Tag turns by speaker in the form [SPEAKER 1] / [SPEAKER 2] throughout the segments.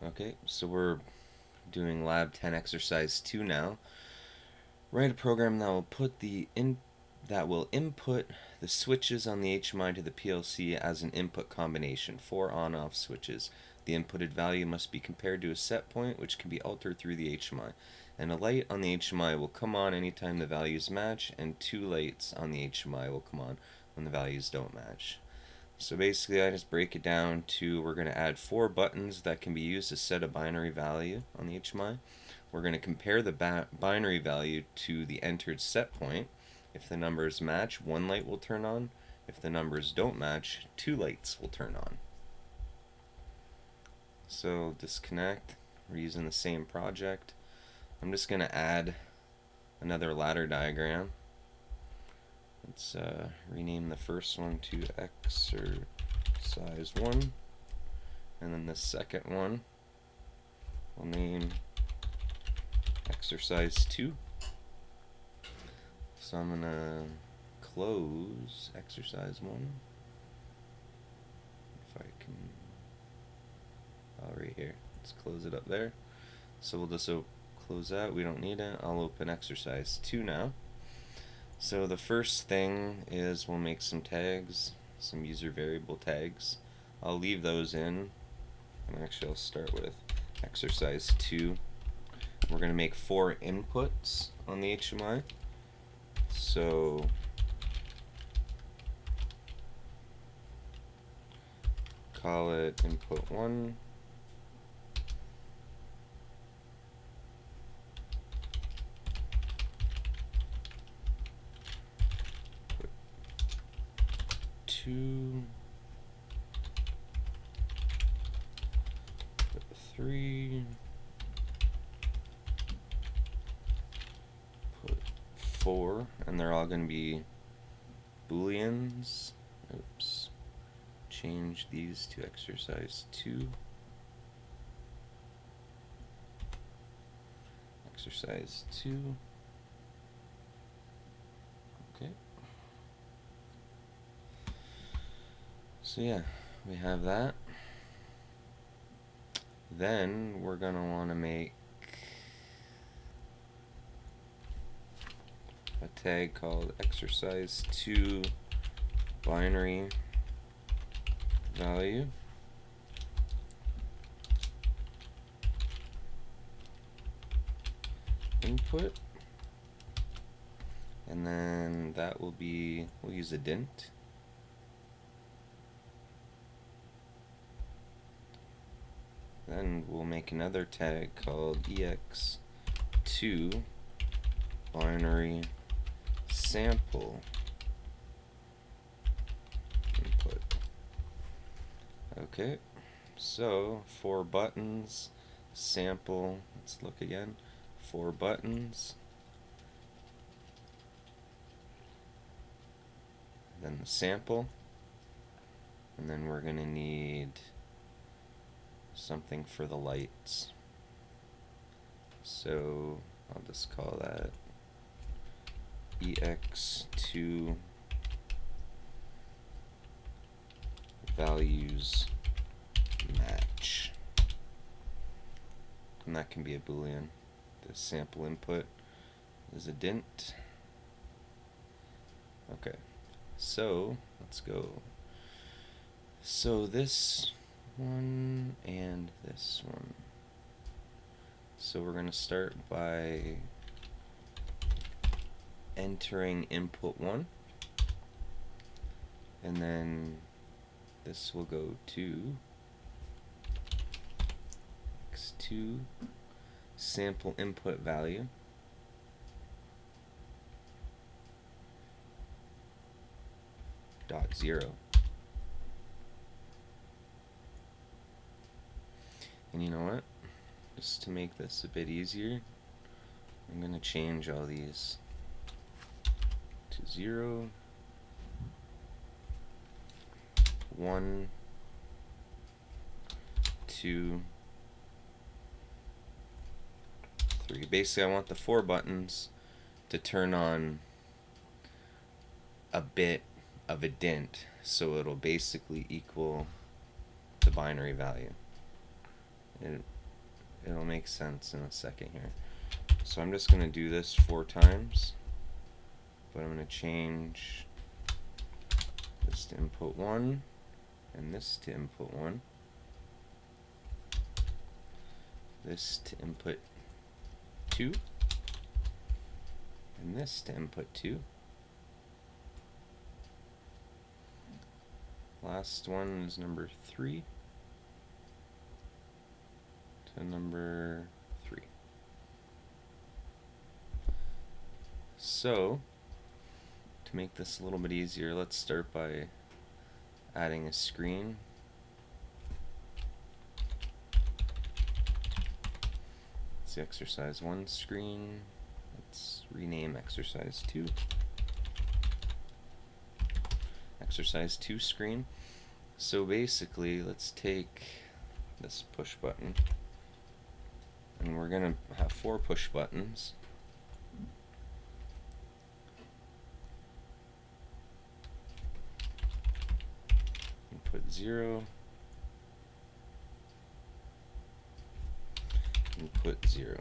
[SPEAKER 1] Okay, so we're doing Lab 10 exercise 2 now. Write a program that will input the switches on the HMI to the PLC as an input combination, 4 on-off switches. The inputted value must be compared to a set point, which can be altered through the HMI. And a light on the HMI will come on anytime the values match, and 2 lights on the HMI will come on when the values don't match. So basically I just break it down to, we're going to add 4 buttons that can be used to set a binary value on the HMI. We're going to compare the binary value to the entered set point. If the numbers match, 1 light will turn on. If the numbers don't match, 2 lights will turn on. So disconnect. We're using the same project. I'm just going to add another ladder diagram. Let's rename the first one to exercise 1, and then the second one we'll name exercise 2. So I'm going to close exercise 1. If I can, right here, let's close it up there. So we'll just close that, we don't need it. I'll open exercise 2 now. So the first thing is we'll make some tags, some user variable tags. I'll leave those in, and actually I'll start with exercise 2. We're going to make 4 inputs on the HMI. So call it input 1. Put 2. Put 3. Put 4, and they're all going to be booleans. Oops. Change these to exercise 2. Exercise 2. Okay. So yeah, we have that. Then we're going to want to make a tag called exercise 2 binary value. Input. And then that will be, we'll use a dint. Then we'll make another tag called EX2 binary sample input. Okay, so 4 buttons, sample, let's look again, 4 buttons, then the sample, and then we're going to need something for the lights. So I'll just call that EX2 values match, and that can be a boolean. The sample input is a dint. Okay, so let's go. So this one and this one. So we're going to start by entering input 1, and then this will go to X2 sample input value dot 0. And you know what? Just to make this a bit easier, I'm going to change all these to 0, 1, 2, 3. Basically, I want the 4 buttons to turn on a bit of a dint, so it'll basically equal the binary value. It'll make sense in a second here. So I'm just going to do this 4 times, but I'm going to change this to input 1 and this to input 1, this to input 2, and this to input 2. Last one is number 3 to number 3. So, to make this a little bit easier, let's start by adding a screen. It's the exercise 1 screen. Let's rename exercise 2. Exercise 2 screen. So basically, let's take this push button, and we're going to have 4 push buttons. Input 0, input 0.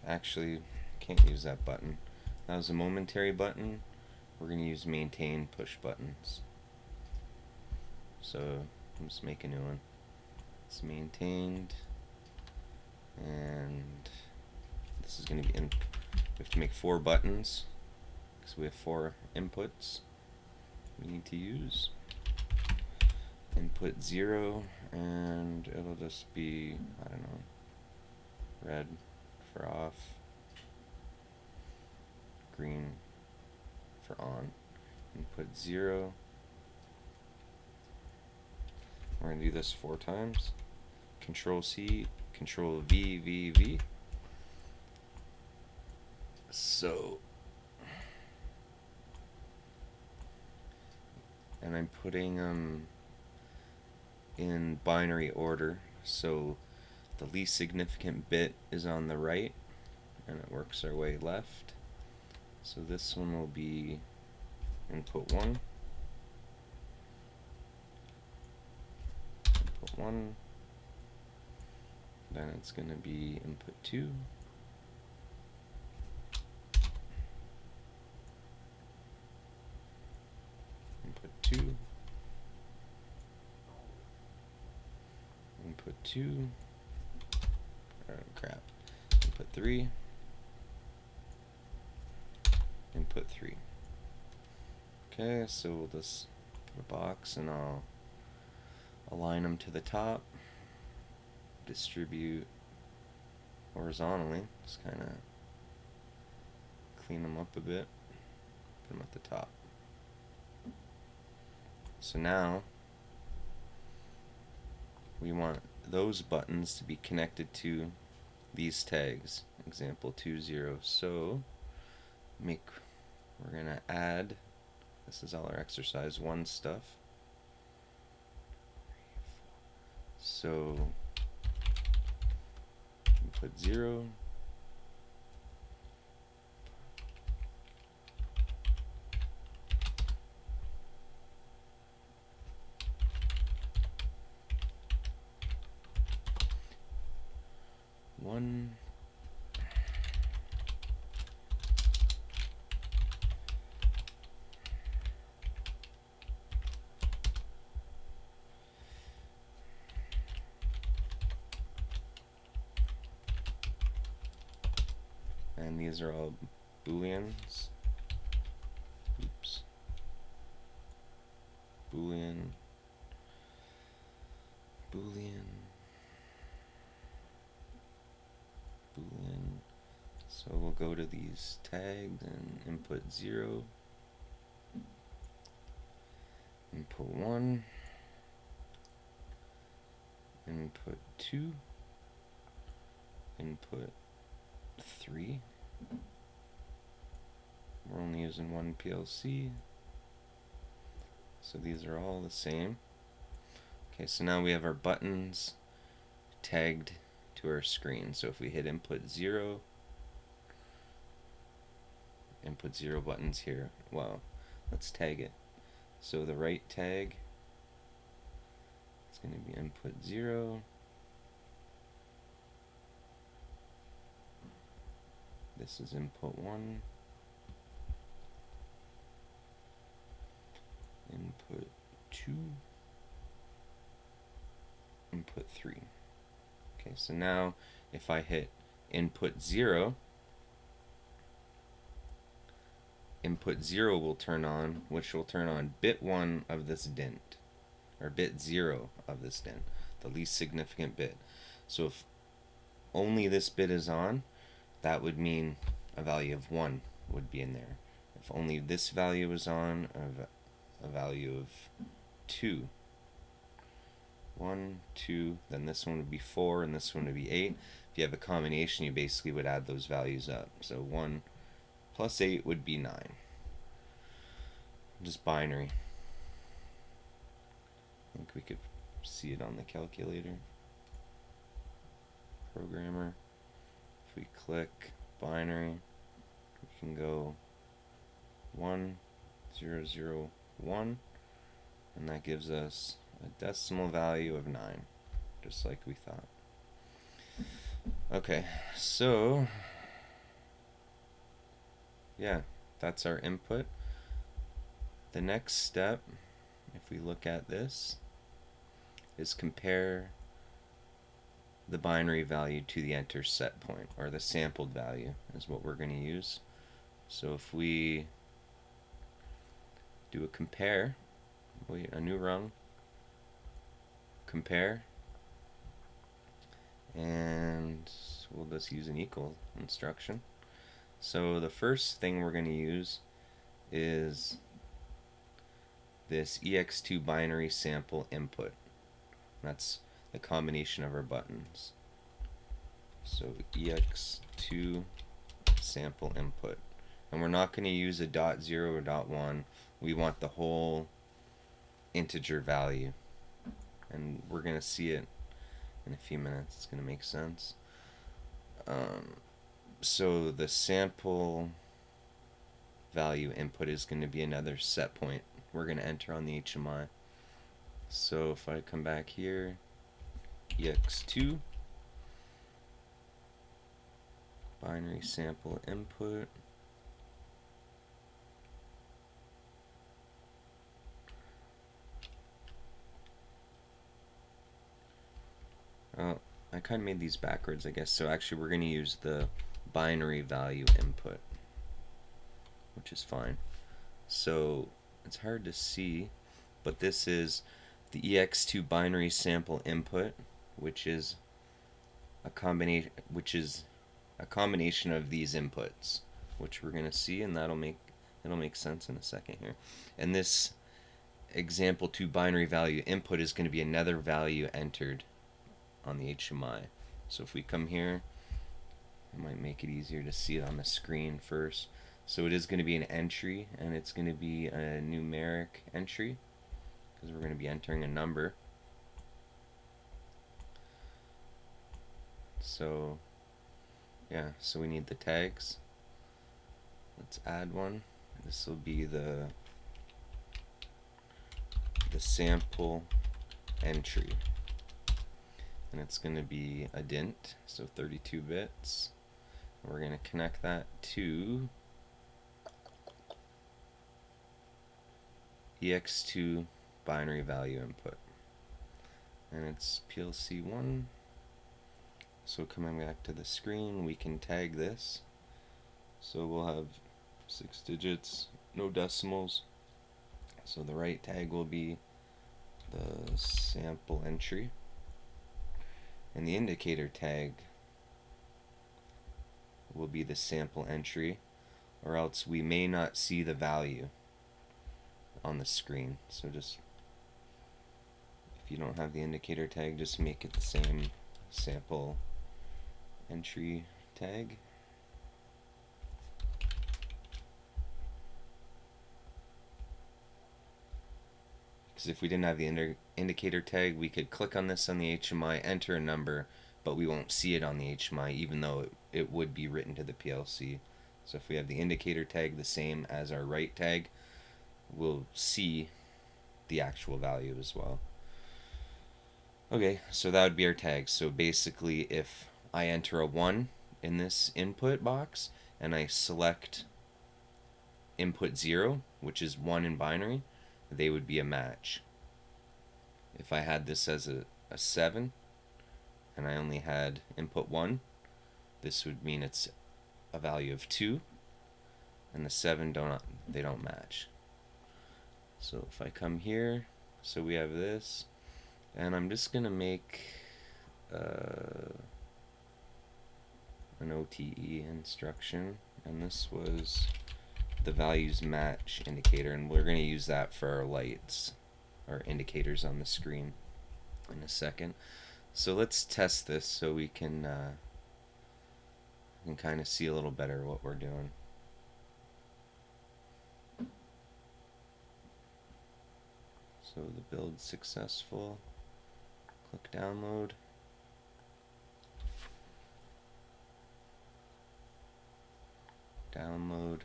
[SPEAKER 1] Actually, can't use that button. That was a momentary button. We're going to use maintain push buttons. So let's make a new one. It's maintained, and this is going to be we have to make 4 buttons because we have 4 inputs we need to use. Input 0, and it'll just be, I don't know, red for off, green for on. Input 0. We're going to do this 4 times. Control C, Control V, V, V. So, and I'm putting them in binary order, so the least significant bit is on the right, and it works our way left. So this one will be input 1, input 1, then it's going to be input 2, input 2, input 2, oh crap, input 3, input 3. Okay, so we'll just put a box and I'll align them to the top, distribute horizontally, just kind of clean them up a bit, put them at the top. So now we want those buttons to be connected to these tags, example 2.0. So we're gonna add, this is all our exercise 1 stuff. So input 0, one, and these are all booleans. Oops. Boolean, boolean, boolean. So we'll go to these tags and input 0, input 1, input 2, input 3. We're only using 1 PLC, so these are all the same. Okay, so now we have our buttons tagged to our screen. So if we hit input 0, input 0 buttons here. Well, let's tag it. So the right tag, it's going to be input 0. This is input 1. Input 2. Input 3. Okay, so now if I hit input 0, input 0 will turn on, which will turn on bit 1 of this DINT, or bit 0 of this DINT, the least significant bit. So if only this bit is on, that would mean a value of 1 would be in there. If only this value is on, a value of 2. 1, 2, then this one would be 4, and this one would be 8. If you have a combination, you basically would add those values up. So 1 plus 8 would be 9. Just binary. I think we could see it on the calculator. Programmer. If we click binary, we can go 1, 0, 0, 1, and that gives us a decimal value of 9, just like we thought. Okay, so yeah, that's our input. The next step, if we look at this, is compare the binary value to the enter set point, or the sampled value is what we're going to use. So if we do a compare, wait, a new rung, compare, and we'll just use an equal instruction. So the first thing we're going to use is this EX2 binary sample input. That's the combination of our buttons. So EX2 sample input. And we're not going to use a .0 or .1. We want the whole integer value. And we're going to see it in a few minutes. It's going to make sense. So the sample value input is going to be another set point we're going to enter on the HMI. So if I come back here, EX2 binary sample input, I kind of made these backwards, I guess. So actually we're going to use the binary value input, which is fine. So it's hard to see, but this is the EX2 binary sample input, which is a combination of these inputs, which we're going to see, and it'll make sense in a second here. And this example 2 binary value input is going to be another value entered on the HMI. So if we come here, it might make it easier to see it on the screen first. So it is going to be an entry, and it's going to be a numeric entry because we're going to be entering a number. So yeah, so we need the tags. Let's add one. This will be the sample entry, and it's going to be a DINT, so 32 bits. We're going to connect that to EX2 binary value input, and it's PLC1. So coming back to the screen, we can tag this. So we'll have 6 digits, no decimals. So the right tag will be the sample entry, and the indicator tag will be the sample entry, or else we may not see the value on the screen. So just, if you don't have the indicator tag, just make it the same sample entry tag. Because if we didn't have the indicator tag, we could click on this on the HMI, enter a number, but we won't see it on the HMI, even though it would be written to the PLC. So if we have the indicator tag the same as our write tag, we'll see the actual value as well. Okay, so that would be our tag. So basically, if I enter a 1 in this input box and I select input 0, which is 1 in binary, they would be a match. If I had this as a 7 and I only had input 1, this would mean it's a value of 2, and the 7 they don't match. So if I come here, so we have this, and I'm just gonna make an OTE instruction, and this was the values match indicator, and we're going to use that for our lights, our indicators on the screen in a second. So let's test this so we can kind of see a little better what we're doing. So the build's successful. Click download. Download.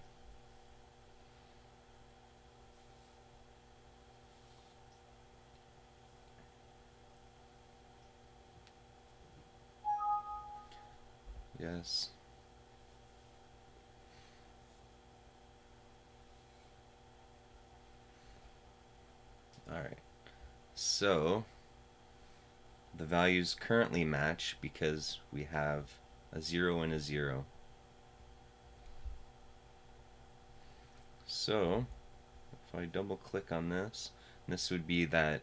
[SPEAKER 1] Yes. Alright. So the values currently match because we have a 0 and a 0. So if I double click on this would be that,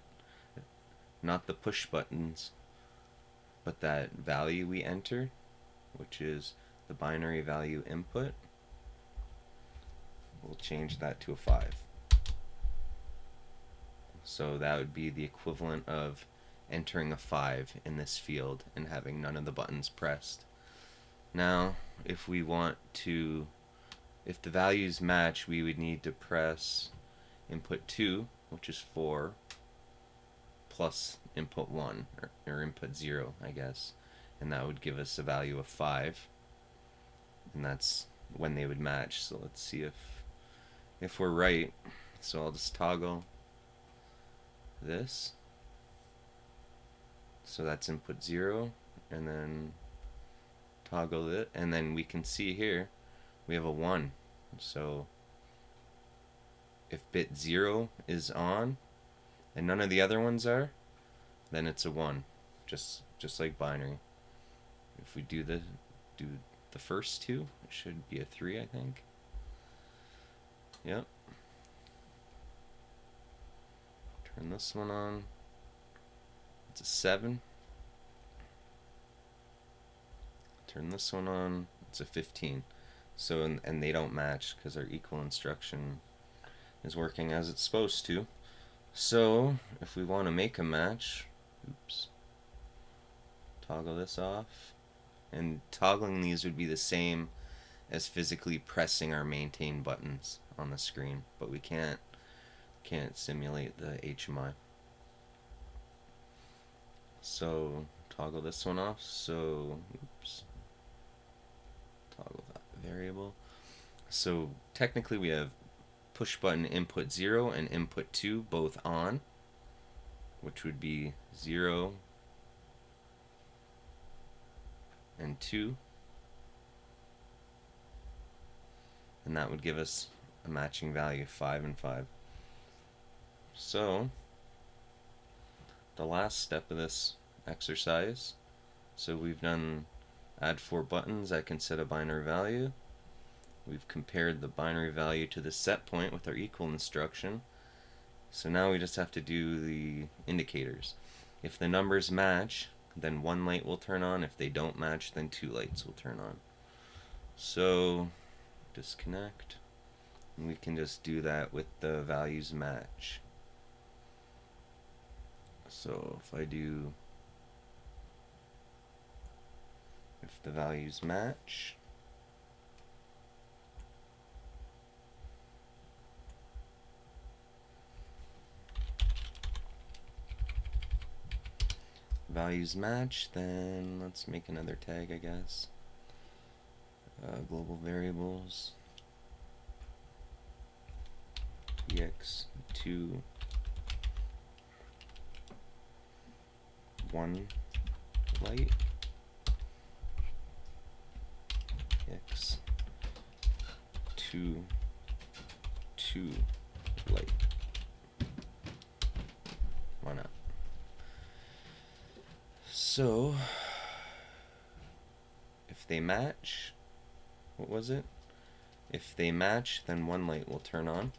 [SPEAKER 1] not the push buttons, but that value we enter, which is the binary value input. We'll change that to a 5. So that would be the equivalent of entering a 5 in this field and having none of the buttons pressed. Now, if we want to, if the values match, we would need to press input 2, which is 4, plus input 1, or input 0, I guess. And that would give us a value of 5. And that's when they would match. So let's see if we're right. So I'll just toggle this. So that's input 0, and then toggle it, and then we can see here we have a 1. So if bit 0 is on and none of the other ones are, then it's a 1, just like binary. If we do the first two, it should be a 3, I think. Yep. Turn this one on. It's a 7. Turn this one on. It's a 15. So, and they don't match because our equal instruction is working as it's supposed to. So, if we want to make a match, oops, toggle this off. And toggling these would be the same as physically pressing our maintain buttons on the screen, but we can't simulate the HMI. So toggle this one off. So oops, toggle that variable. So technically we have push button input 0 and input 2 both on, which would be 0 and 2, and that would give us a matching value of 5 and 5. So the last step of this exercise, so we've done add 4 buttons that can set a binary value. We've compared the binary value to the set point with our equal instruction. So now we just have to do the indicators. If the numbers match, then 1 light will turn on. If they don't match, then 2 lights will turn on. So disconnect, and we can just do that with the values match. So if I do, if the values match, then let's make another tag, I guess. Global variables EX2 1 light, EX2 2 light. Why not? So if they match, what was it? If they match, then 1 light will turn on.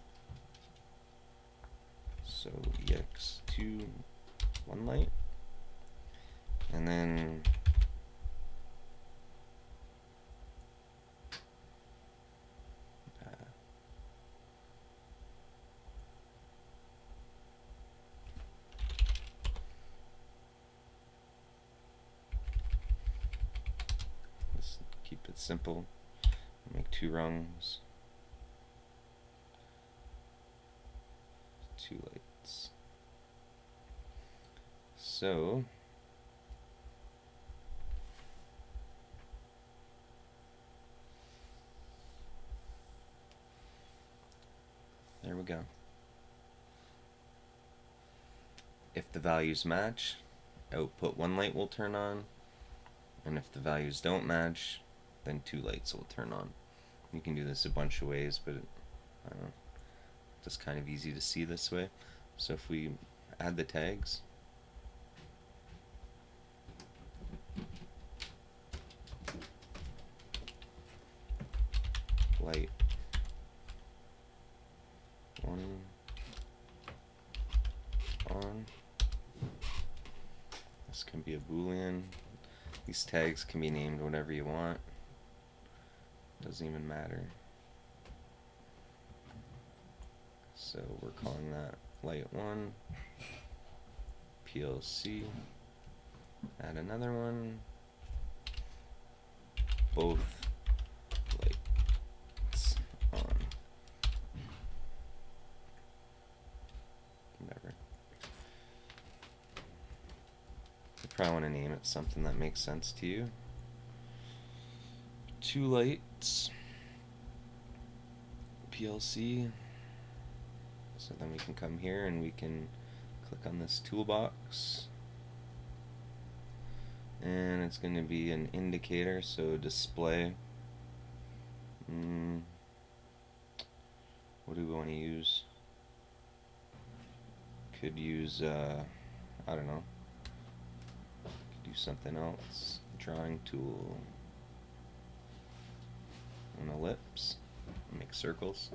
[SPEAKER 1] So EX2 1 light, and then let's keep it simple. Make 2 rungs, 2 lights. So there we go. If the values match, output 1 light will turn on, and if the values don't match, then 2 lights will turn on. You can do this a bunch of ways, but I don't know, just kind of easy to see this way. So if we add the tags, light 1 on, this can be a boolean. These tags can be named whatever you want, doesn't even matter. So we're calling that light 1 PLC. Add another one, both lights on. Whatever. You probably want to name it something that makes sense to you. 2 lights PLC. So then we can come here and we can click on this toolbox, and it's going to be an indicator, so display. What do we want to use? Could use I don't know, could do something else. Drawing tool, an ellipse, make circles,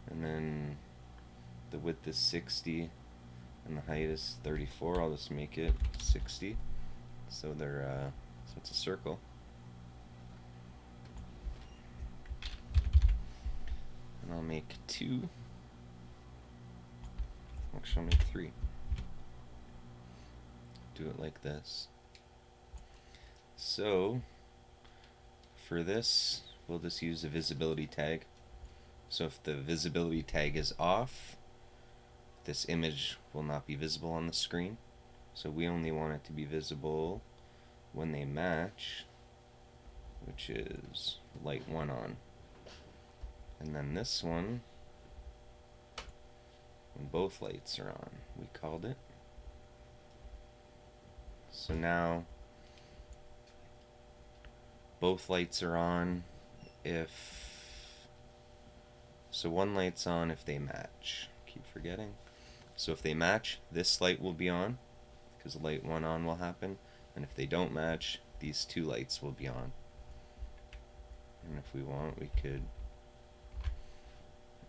[SPEAKER 1] and then the width is 60 and the height is 34. I'll just make it 60, so they're so it's a circle. And I'll make 2. Actually, I'll make 3. Do it like this. So for this, we'll just use a visibility tag. So if the visibility tag is off, this image will not be visible on the screen. So we only want it to be visible when they match, which is light 1 on. And then this one, when both lights are on, we called it. So now both lights are on so 1 light's on if they match. Keep forgetting. So if they match, this light will be on, because light 1 on will happen. And if they don't match, these 2 lights will be on. And if we want, we could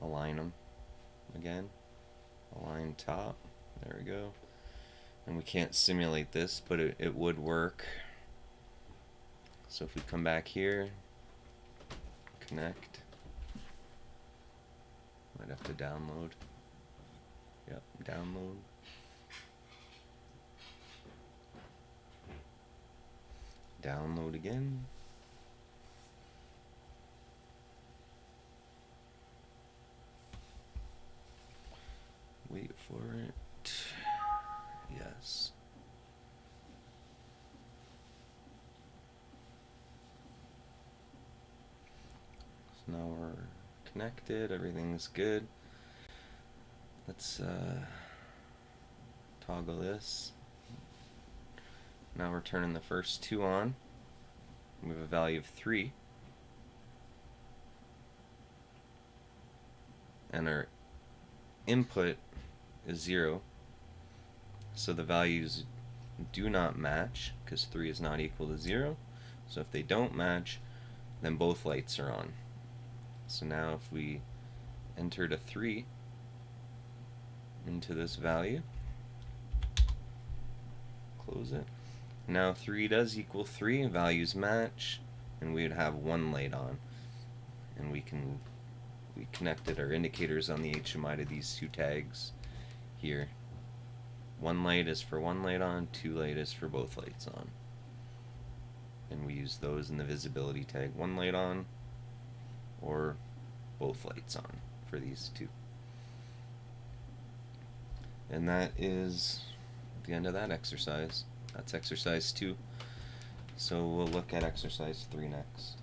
[SPEAKER 1] align them again. Align top. There we go. And we can't simulate this, but it would work. So if we come back here, connect. Might have to download. Yep, download. Download again. Wait for it. Yes. So now we're connected, everything's good. Let's toggle this. Now we're turning the first two on. We have a value of 3. And our input is 0. So the values do not match because 3 is not equal to 0. So if they don't match, then both lights are on. So now if we entered a 3 into this value, close it. Now 3 does equal 3, values match, and we would have one light on. And we connected our indicators on the HMI to these two tags here. One light is for one light on, 2 light is for both lights on. And we use those in the visibility tag, one light on or both lights on for these two. And that is the end of that exercise. That's exercise 2. So we'll look at exercise 3 next.